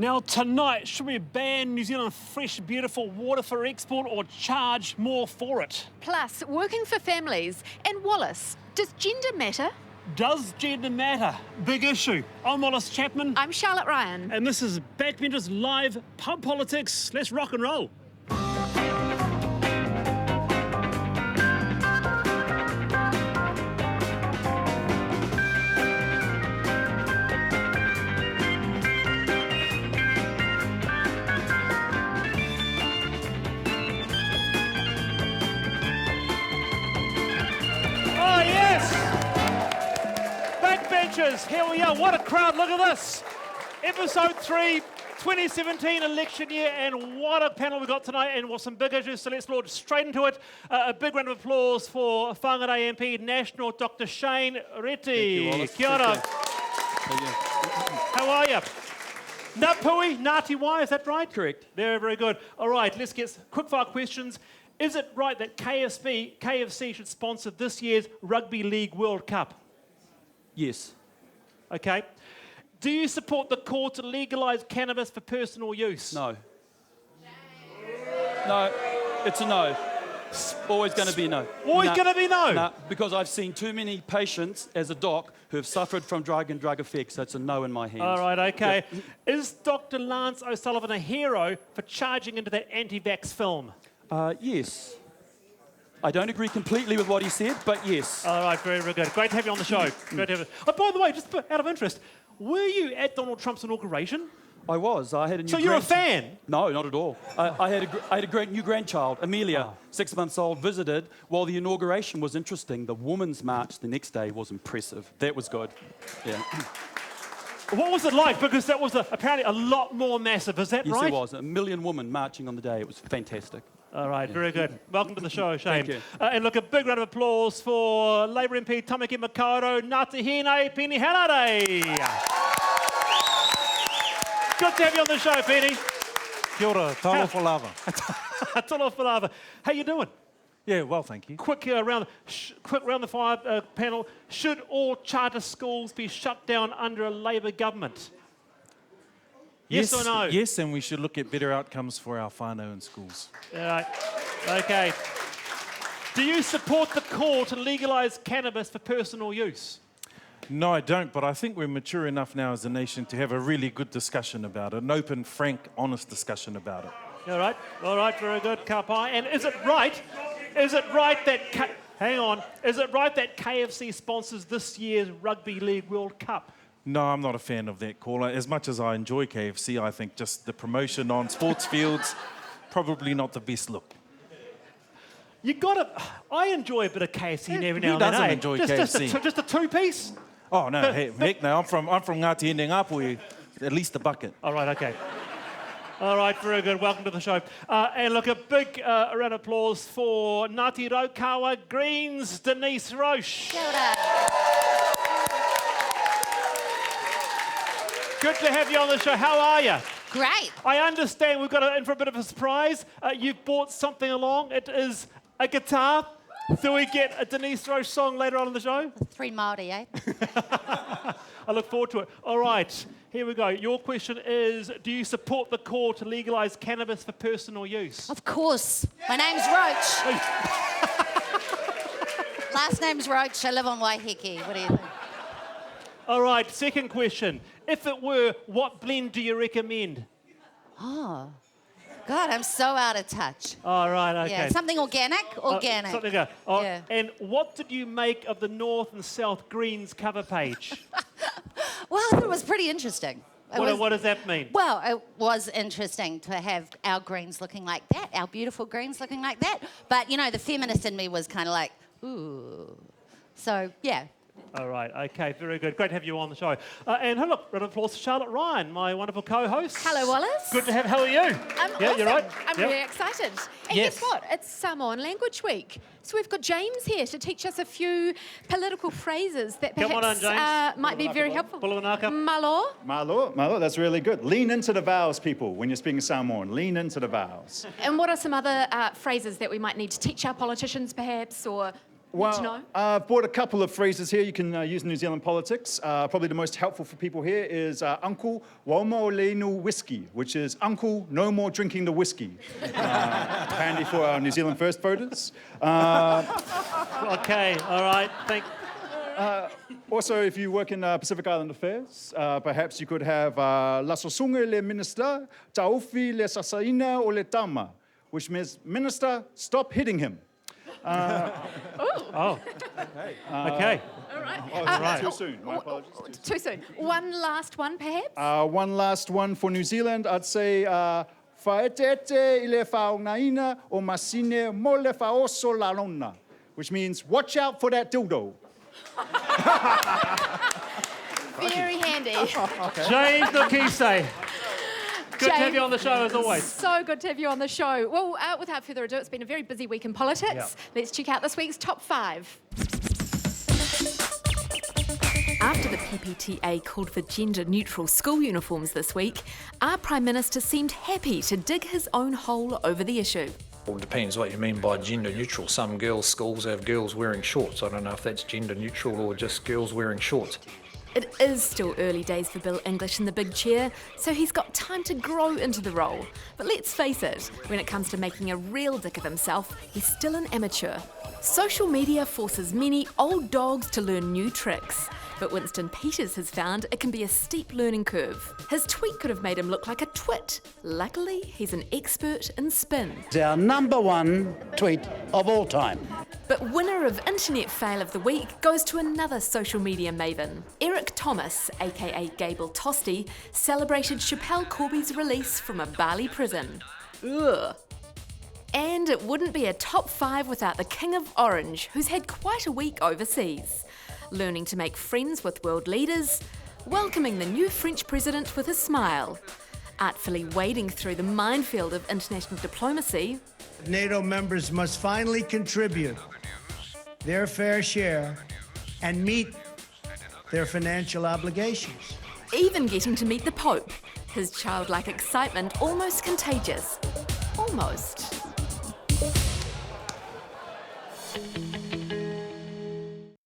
Now tonight, should we ban New Zealand fresh, beautiful water for export or charge more for it? Plus, working for families. And Wallace, does gender matter? Does gender matter? Big issue. I'm Wallace Chapman. I'm Charlotte Ryan. And this is Backbenchers Live Pub Politics. Let's rock and roll. Here we are, what a crowd, look at this. Episode 3, 2017 election year, and what a panel we got tonight, and with some big issues, so let's launch straight into it. A big round of applause for Whangarei MP National, Dr. Shane Reti. Kia ora. How are you? Ngāpui, Ngāti Wai, is that right? Correct. Very, very good. All right, let's get quick fire questions. Is it right that KFC should sponsor this year's Rugby League World Cup? Yes. Okay. Do you support the call to legalise cannabis for personal use? No. No, it's a no. Always going to be no. Always going to be no? No, because I've seen too many patients as a doc who have suffered from drug and drug effects, so it's a no in my hands. All right, okay. Yep. Is Dr. Lance O'Sullivan a hero for charging into that anti-vax film? Yes. I don't agree completely with what he said, but yes. All right, very, very good. Great to have you on the show. Great to have you. Oh, by the way, just out of interest, were you at Donald Trump's inauguration? I was. I had a new. So you're a fan? No, not at all. I had a great new grandchild, Amelia, 6 months old, visited. While the inauguration was interesting, the Women's March the next day was impressive. That was good. Yeah. What was it like? Because that was apparently a lot more massive. Is that right? Yes, it was. 1 million women marching on the day. It was fantastic. All right, very good. Welcome to the show, Shane. Thank you. And look, a big round of applause for Labour MP Tamaki Makaurau, Ngāti Henare, Peeni Henare. Good to have you on the show, Peeni. Kia ora, talo whalava. Talo whalava. How you doing? Yeah, well, thank you. Quick round the fire panel. Should all charter schools be shut down under a Labour government? Yes or no? Yes, and we should look at better outcomes for our whānau in schools. All right. Okay. Do you support the call to legalise cannabis for personal use? No, I don't, but I think we're mature enough now as a nation to have a really good discussion about it, an open, frank, honest discussion about it. All right, very good, Kapai. And is it right that, hang on, is it right that KFC sponsors this year's Rugby League World Cup? No, I'm not a fan of that call. As much as I enjoy KFC, I think just the promotion on sports fields, probably not the best look. I enjoy a bit of KFC every now and then. Who doesn't enjoy KFC? Just a two-piece? Oh, no, heck no, I'm from Ngāti Ngāpui, at least a bucket. All right, okay. All right, very good. Welcome to the show. And look, a big round of applause for Ngāti Raukawa Greens, Denise Roche. Kia ora. Good to have you on the show. How are you? Great. I understand we've got in for a bit of a surprise. You've brought something along. It is a guitar. Do we get a Denise Roche song later on in the show? 3 Māori, eh? I look forward to it. All right, here we go. Your question is, do you support the call to legalise cannabis for personal use? Of course. My name's Roche. Last name's Roche. I live on Waiheke. What do you think? All right, second question. If it were, what blend do you recommend? Oh, God, I'm so out of touch. All right, okay. Yeah, something organic? Organic. Yeah. And what did you make of the North and South Greens cover page? Well, I thought it was pretty interesting. What does that mean? Well, it was interesting to have our greens looking like that, our beautiful greens looking like that. But, you know, the feminist in me was kind of like, ooh. So, yeah. All right, okay, very good. Great to have you on the show. And look, round of applause to Charlotte Ryan, my wonderful co-host. Hello, Wallace. Good to have. How are you? I'm yeah, awesome. you're right. I'm really excited. And Yes. guess what? It's Samoan Language Week. So we've got James here to teach us a few political phrases that Come on in, perhaps James. might be very helpful. Pulawanaka. Malo. Malo, that's really good. Lean into the vowels, people, when you're speaking Samoan. Lean into the vowels. And what are some other phrases that we might need to teach our politicians, perhaps, or Need to know? I've brought a couple of phrases here you can use in New Zealand politics. Probably the most helpful for people here is Uncle Waumo Leinu Whiskey, which is Uncle, no more drinking the whiskey. Handy for our New Zealand First voters. Okay, all right. Also, if you work in Pacific Island Affairs, perhaps you could have La Sosunga le Minister, Taufi le Sasaina o le Tama, which means, Minister, stop hitting him. Okay. Too soon. My apologies. Too soon. One last one, perhaps? One last one for New Zealand. I'd say faetete ile faungaina o masine mo le faoso la lona, which means watch out for that dildo. Very handy. James Nokise. Good to have you on the show, as always. So good to have you on the show. Well, without further ado, it's been a very busy week in politics. Yeah. Let's check out this week's top 5. After the PPTA called for gender-neutral school uniforms this week, our Prime Minister seemed happy to dig his own hole over the issue. Well, it depends what you mean by gender neutral. Some girls' schools have girls wearing shorts. I don't know if that's gender neutral or just girls wearing shorts. It is still early days for Bill English in the big chair, so he's got time to grow into the role. But let's face it, when it comes to making a real dick of himself, he's still an amateur. Social media forces many old dogs to learn new tricks. But Winston Peters has found it can be a steep learning curve. His tweet could have made him look like a twit. Luckily, he's an expert in spin. It's our #1 tweet of all time. But winner of Internet Fail of the Week goes to another social media maven. Eric Thomas, aka Gable Tosti, celebrated Chappelle Corby's release from a Bali prison. Ugh. And it wouldn't be a top 5 without the King of Orange, who's had quite a week overseas. Learning to make friends with world leaders, welcoming the new French president with a smile, artfully wading through the minefield of international diplomacy. NATO members must finally contribute their fair share and meet their financial obligations. Even getting to meet the Pope, his childlike excitement almost contagious. Almost.